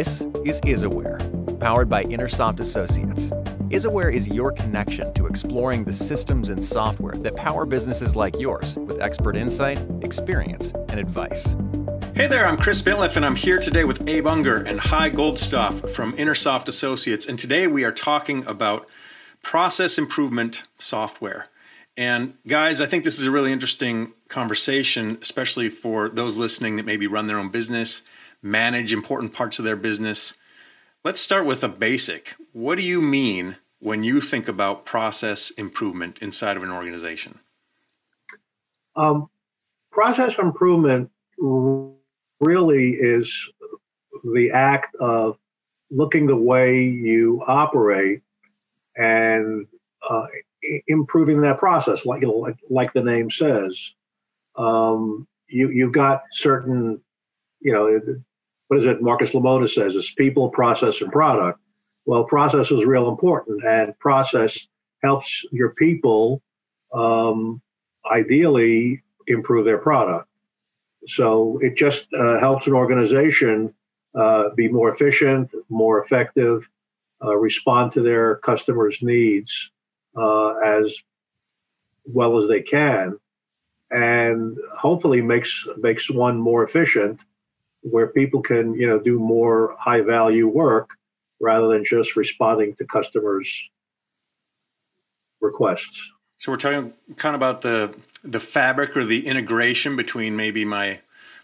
This is IsAware, powered by InterSoft Associates. IsAware is your connection to exploring the systems and software that power businesses like yours with expert insight, experience, and advice. Hey there, I'm Chris Bintliff, and I'm here today with Abe Ungar and Goldstoff from InterSoft Associates. And today we are talking about process improvement software. And guys, I think this is a really interesting conversation, especially for those listening that maybe run their own business, manage important parts of their business. Let's start with a basic. What do you mean when you think about process improvement inside of an organization? Process improvement really is the act of looking the way you operate and improving that process, like the name says. You've got certain, what is it? Marcus Lemonis says it's people, process, and product. Well, process is real important, and process helps your people ideally improve their product. So it just helps an organization be more efficient, more effective, respond to their customers' needs as well as they can, and hopefully makes one more efficient, where people can do more high value work rather than just responding to customers' requests. So we're talking kind of about the fabric or the integration between maybe my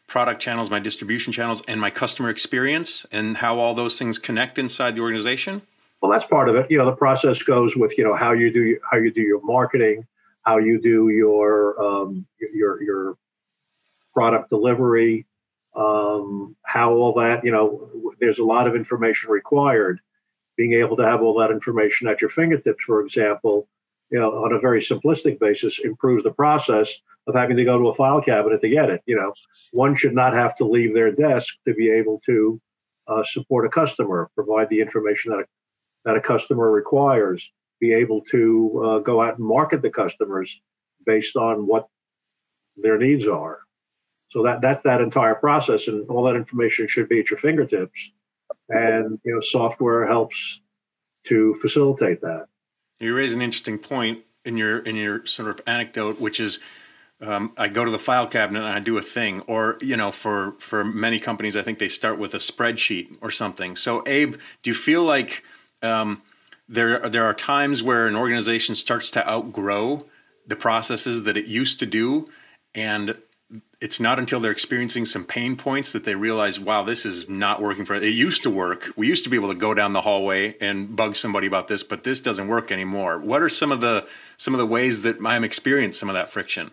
product channels, my distribution channels, and my customer experience, and how all those things connect inside the organization. Well, that's part of it. The process goes with how you do your marketing, how you do your product delivery, how all that, there's a lot of information required. Being able to have all that information at your fingertips, for example, on a very simplistic basis, improves the process of having to go to a file cabinet to get it. One should not have to leave their desk to be able to support a customer, provide the information that a customer requires, be able to go out and market the customers based on what their needs are. So that's that entire process, and all that information should be at your fingertips. And software helps to facilitate that. You raise an interesting point in your sort of anecdote, which is I go to the file cabinet and I do a thing, or for many companies, I think they start with a spreadsheet or something. So Abe, do you feel like there are times where an organization starts to outgrow the processes that it used to do, and it's not until they're experiencing some pain points that they realize, wow, this is not working for it. It used to work. We used to be able to go down the hallway and bug somebody about this, but this doesn't work anymore. What are some of the ways that I'm experiencing some of that friction?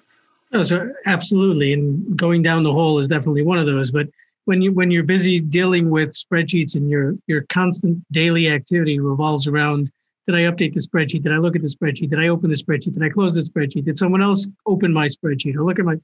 No, so absolutely, and going down the hole is definitely one of those. But when you're busy dealing with spreadsheets and your constant daily activity revolves around, did I update the spreadsheet? Did I look at the spreadsheet? Did I open the spreadsheet? Did I close the spreadsheet? Did someone else open my spreadsheet or look at my?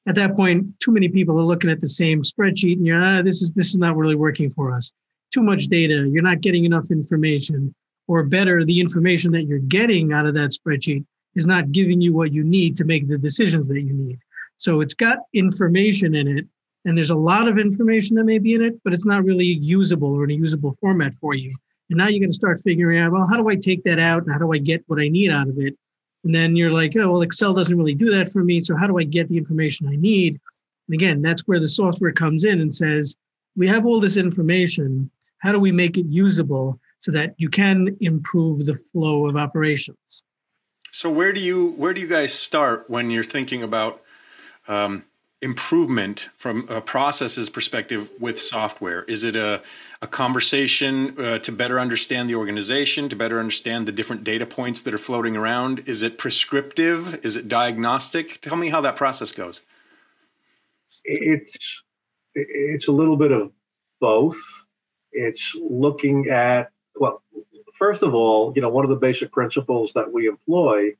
At that point, too many people are looking at the same spreadsheet, and you're this is not really working for us. Too much data. You're not getting enough information, or better, the information that you're getting out of that spreadsheet is not giving you what you need to make the decisions that you need. So it's got information in it, and there's a lot of information that may be in it, but it's not really usable or in a usable format for you. And now you got to start figuring out, well, how do I take that out, and how do I get what I need out of it? And then you're like, oh, well, Excel doesn't really do that for me. So how do I get the information I need? And again, that's where the software comes in and says, we have all this information. How do we make it usable so that you can improve the flow of operations? So where do you guys start when you're thinking about improvement from a processes perspective with software? Is it a conversation to better understand the organization, to better understand the different data points that are floating around? Is it prescriptive? Is it diagnostic? Tell me how that process goes. It's a little bit of both. It's looking at, well, first of all, one of the basic principles that we employ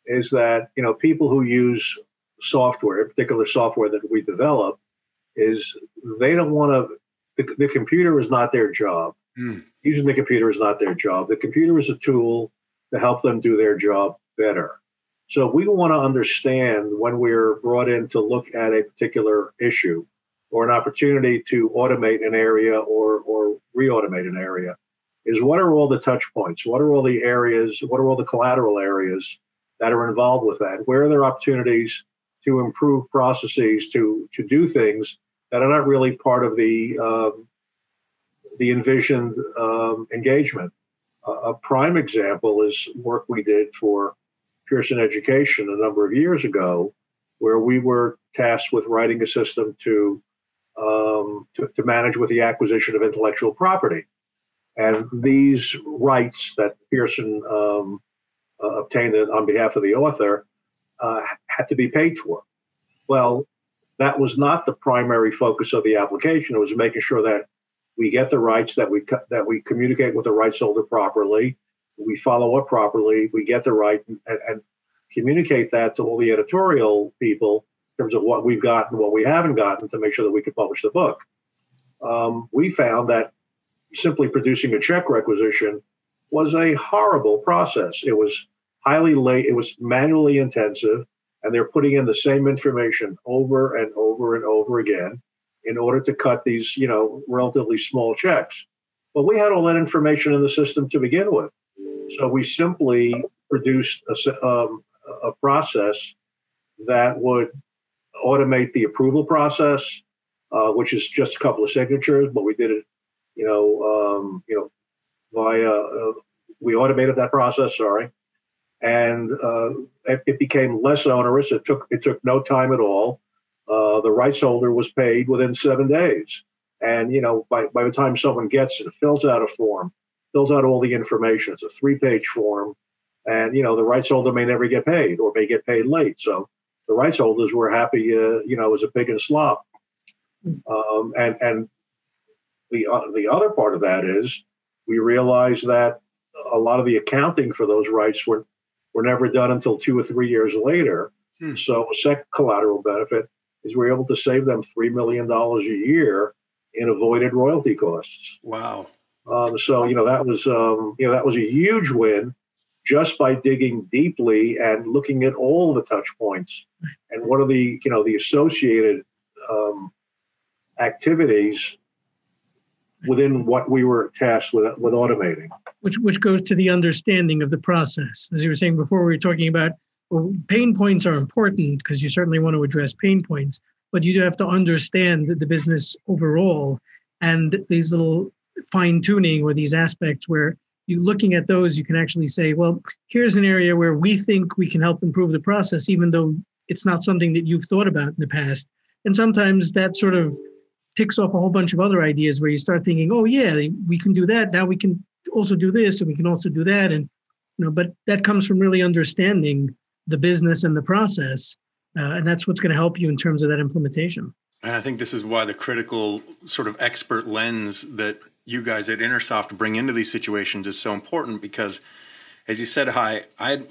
is that, people who use software, particular software that we develop, is they don't want to, the computer is not their job. Using the computer is not their job. The computer is a tool to help them do their job better. So we want to understand when we're brought in to look at a particular issue, or an opportunity to automate an area or re-automate an area is what are all the touch points? What are all the areas? What are all the collateral areas that are involved with that? Where are there opportunities to improve processes, to do things that are not really part of the envisioned engagement? A prime example is work we did for Pearson Education a number of years ago, where we were tasked with writing a system to manage with the acquisition of intellectual property. And these rights that Pearson obtained on behalf of the author had to be paid for. Well, that was not the primary focus of the application. It was making sure that we get the rights, that we communicate with the rights holder properly, we follow up properly, we get the right, and communicate that to all the editorial people in terms of what we've gotten, what we haven't gotten, to make sure that we can publish the book. We found that simply producing a check requisition was a horrible process. It was highly late, it was manually intensive, and they're putting in the same information over and over and over again in order to cut these, relatively small checks. But we had all that information in the system to begin with. So we simply produced a process that would automate the approval process, which is just a couple of signatures, but we did it, we automated that process, and it became less onerous. It took no time at all. The rights holder was paid within 7 days. And, by the time someone gets it, fills out a form, fills out all the information. It's a 3-page form. And, the rights holder may never get paid or may get paid late. So the rights holders were happy, it was a pig in slop. And the other part of that is we realized that a lot of the accounting for those rights were never done until 2 or 3 years later. So a second collateral benefit is we're able to save them $3 million a year in avoided royalty costs. Wow. So that was a huge win just by digging deeply and looking at all the touch points and what are the associated activities within what we were tasked with automating. Which goes to the understanding of the process. As you were saying before, we were talking about pain points are important because you certainly want to address pain points, but you do have to understand the business overall and these little fine tuning or these aspects where you looking at those, you can actually say, well, here's an area where we think we can help improve the process, even though it's not something that you've thought about in the past. And sometimes that sort of ticks off a whole bunch of other ideas where you start thinking, oh yeah, we can do that. Now we can also do this and we can also do that. And, but that comes from really understanding the business and the process. And that's what's going to help you in terms of that implementation. And I think this is why the critical sort of expert lens that you guys at InterSoft bring into these situations is so important, because as you said, I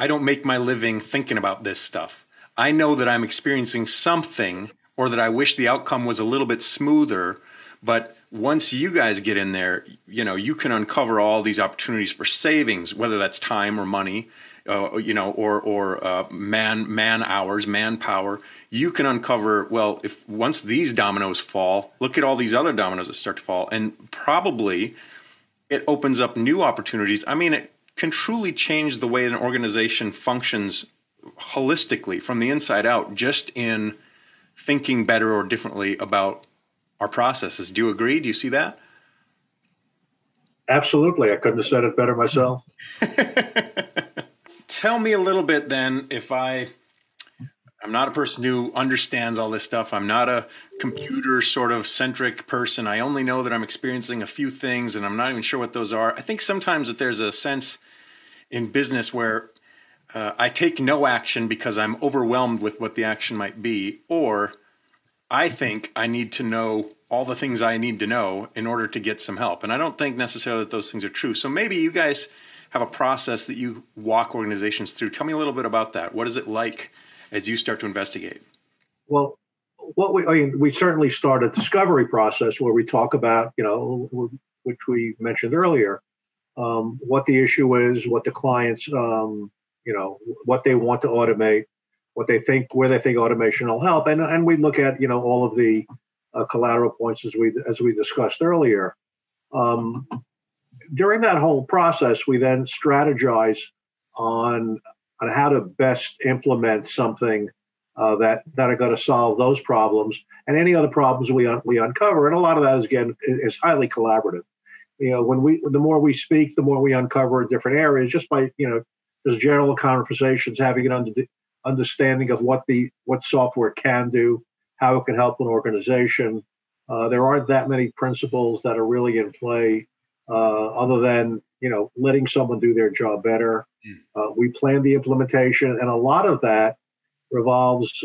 don't make my living thinking about this stuff. I know that I'm experiencing something or that I wish the outcome was a little bit smoother, but once you guys get in there, you can uncover all these opportunities for savings, whether that's time or money, or man hours, manpower. You can uncover, well, if once these dominoes fall, look at all these other dominoes that start to fall, and probably it opens up new opportunities. I mean, it can truly change the way an organization functions holistically from the inside out, just in thinking better or differently about our processes. Do you agree? Do you see that? Absolutely. I couldn't have said it better myself. Tell me a little bit then, I'm not a person who understands all this stuff. I'm not a computer sort of centric person. I only know that I'm experiencing a few things and I'm not even sure what those are. I think sometimes that there's a sense in business where I take no action because I'm overwhelmed with what the action might be, or I think I need to know all the things I need to know in order to get some help. And I don't think necessarily that those things are true. So maybe you guys have a process that you walk organizations through. Tell me a little bit about that. What is it like as you start to investigate? Well, we certainly start a discovery process where we talk about, which we mentioned earlier, what the issue is, what the clients, what they want to automate, what they think, where they think automation will help, and we look at all of the collateral points as we discussed earlier. During that whole process, we then strategize on how to best implement something that are going to solve those problems and any other problems we uncover. And a lot of that is highly collaborative. The more we speak, the more we uncover different areas just by just general conversations, having an understanding of what software can do, how it can help an organization. There aren't that many principles that are really in play other than letting someone do their job better. We plan the implementation, and a lot of that revolves.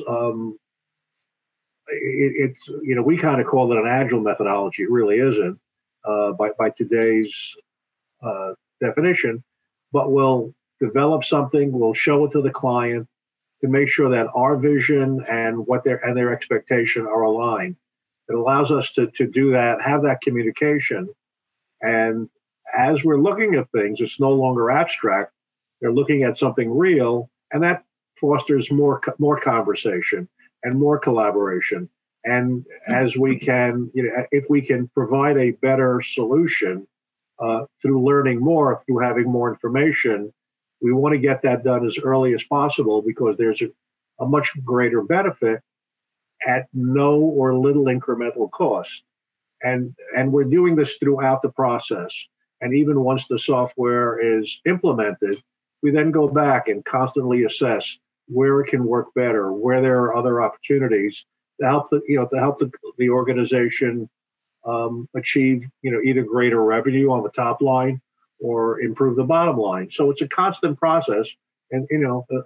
It's we kind of call it an agile methodology. It really isn't by today's definition, but we'll develop something, we'll show it to the client to make sure that our vision and their expectation are aligned. It allows us to do that, have that communication, and as we're looking at things, it's no longer abstract. They're looking at something real, and that fosters more conversation and more collaboration. And as we can, if we can provide a better solution through learning more, through having more information, we want to get that done as early as possible because there's a much greater benefit at no or little incremental cost. And we're doing this throughout the process. And even once the software is implemented, we then go back and constantly assess where it can work better, where there are other opportunities to help the organization achieve either greater revenue on the top line or improve the bottom line. So it's a constant process, and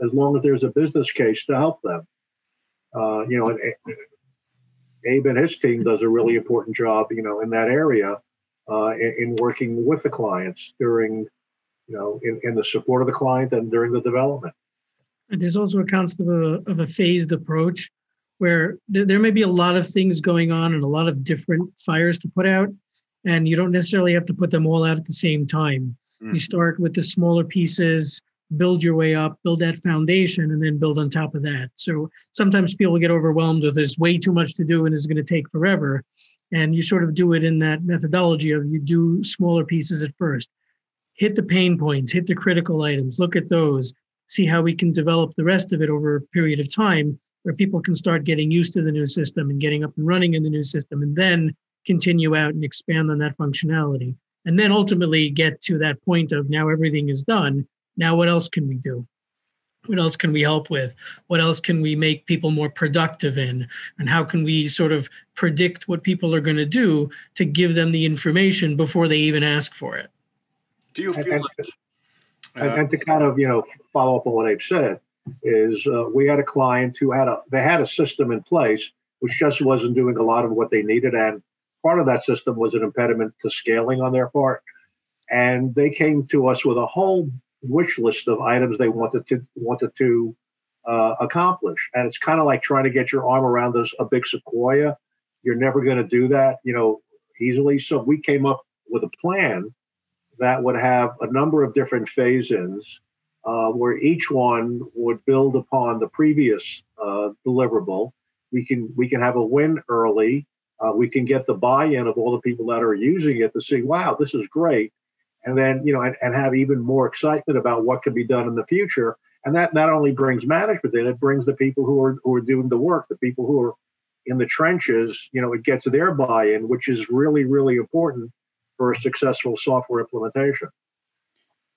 as long as there's a business case to help them, and Abe and his team does a really important job, in that area, in working with the clients during, in the support of the client and during the development. There's also a concept of a phased approach where there may be a lot of things going on and a lot of different fires to put out, and you don't necessarily have to put them all out at the same time. You start with the smaller pieces, build your way up, build that foundation, and then build on top of that. So sometimes people get overwhelmed with there's way too much to do and it's going to take forever. And you sort of do it in that methodology of you do smaller pieces at first. Hit the pain points, hit the critical items, look at those, see how we can develop the rest of it over a period of time where people can start getting used to the new system and getting up and running in the new system, and then continue out and expand on that functionality. And then ultimately get to that point of now everything is done. Now what else can we do? What else can we help with? What else can we make people more productive in? And how can we sort of predict what people are going to do to give them the information before they even ask for it? Do you feel and to kind of follow up on what Abe said is we had a client who had a system in place which just wasn't doing a lot of what they needed, and part of that system was an impediment to scaling on their part. And they came to us with a whole wish list of items they wanted to accomplish. And it's kind of like trying to get your arm around a big sequoia. You're never going to do that, easily. So we came up with a plan that would have a number of different phase-ins where each one would build upon the previous deliverable. We can have a win early. We can get the buy-in of all the people that are using it to see, wow, this is great. And then, and have even more excitement about what can be done in the future. And that not only brings management in, it brings the people who are doing the work, the people who are in the trenches, it gets their buy-in, which is really, really important for a successful software implementation.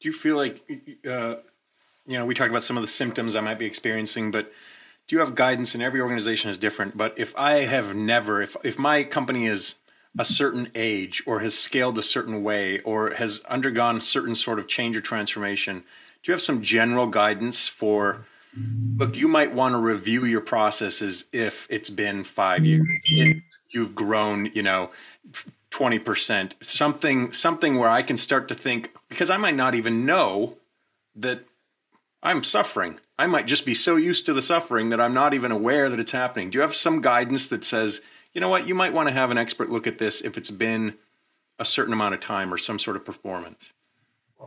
Do you feel like, we talked about some of the symptoms I might be experiencing, but do you have guidance? And every organization is different, but if my company is a certain age or has scaled a certain way or has undergone certain sort of change or transformation, do you have some general guidance for, look, you might want to review your processes if it's been 5 years, if you've grown, 20%, something where I can start to think, because I might not even know that I'm suffering. I might just be so used to the suffering that I'm not even aware that it's happening. Do you have some guidance that says, you know what, you might want to have an expert look at this if it's been a certain amount of time or some sort of performance?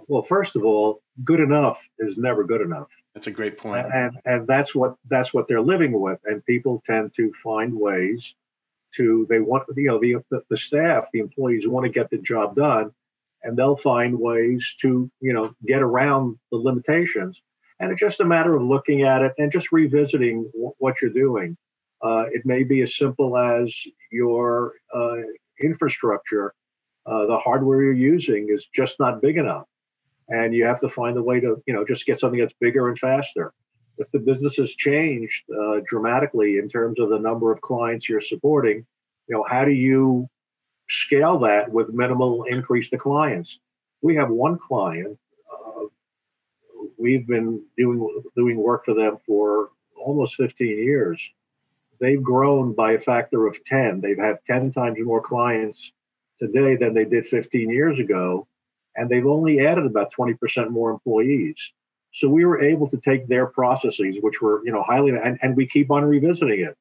Well, first of all, good enough is never good enough. That's a great point. And that's what they're living with. And people tend to find ways they want, the staff, the employees want to get the job done, and they'll find ways to, get around the limitations. And it's just a matter of looking at it and just revisiting what you're doing. It may be as simple as your infrastructure, the hardware you're using is just not big enough. And you have to find a way to, just get something that's bigger and faster. If the business has changed dramatically in terms of the number of clients you're supporting, how do you scale that with minimal increase to clients? We have one client. We've been doing work for them for almost 15 years. They've grown by a factor of 10. They've had 10 times more clients today than they did 15 years ago. And they've only added about 20% more employees. So we were able to take their processes, which were, highly, and we keep on revisiting it.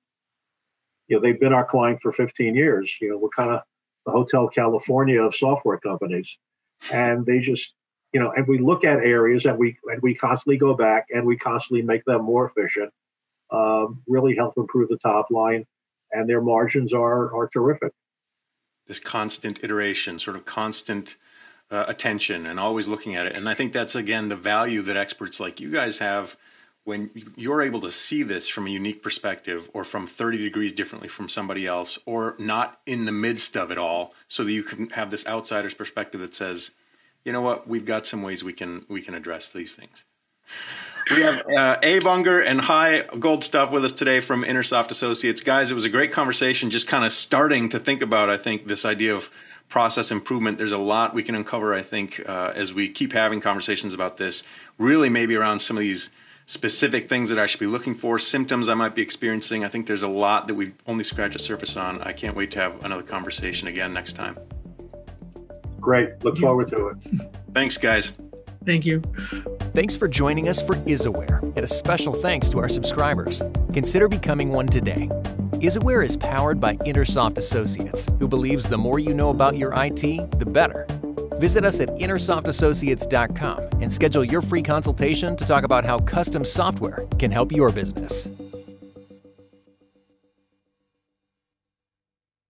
They've been our client for 15 years. We're kind of the Hotel California of software companies. And they just, and we look at areas and we constantly go back and we constantly make them more efficient, really help improve the top line, and their margins are terrific. This constant iteration, sort of constant attention and always looking at it. And I think that's, again, the value that experts like you guys have when you're able to see this from a unique perspective or from 30 degrees differently from somebody else, or not in the midst of it all, so that you can have this outsider's perspective that says, you know what, we've got some ways we can address these things. We have Abe Ungar and Goldstoff with us today from InterSoft Associates. Guys, it was a great conversation, just kind of starting to think about, I think, this idea of process improvement. There's a lot we can uncover, I think, as we keep having conversations about this, really maybe around some of these specific things that I should be looking for, symptoms I might be experiencing. I think there's a lot that we've only scratched the surface on. I can't wait to have another conversation again next time. Great. Look forward to it. Thanks, guys. Thank you. Thanks for joining us for IsAware, and a special thanks to our subscribers. Consider becoming one today. IsAware is powered by InterSoft Associates, who believes the more you know about your IT, the better. Visit us at InterSoftAssociates.com and schedule your free consultation to talk about how custom software can help your business.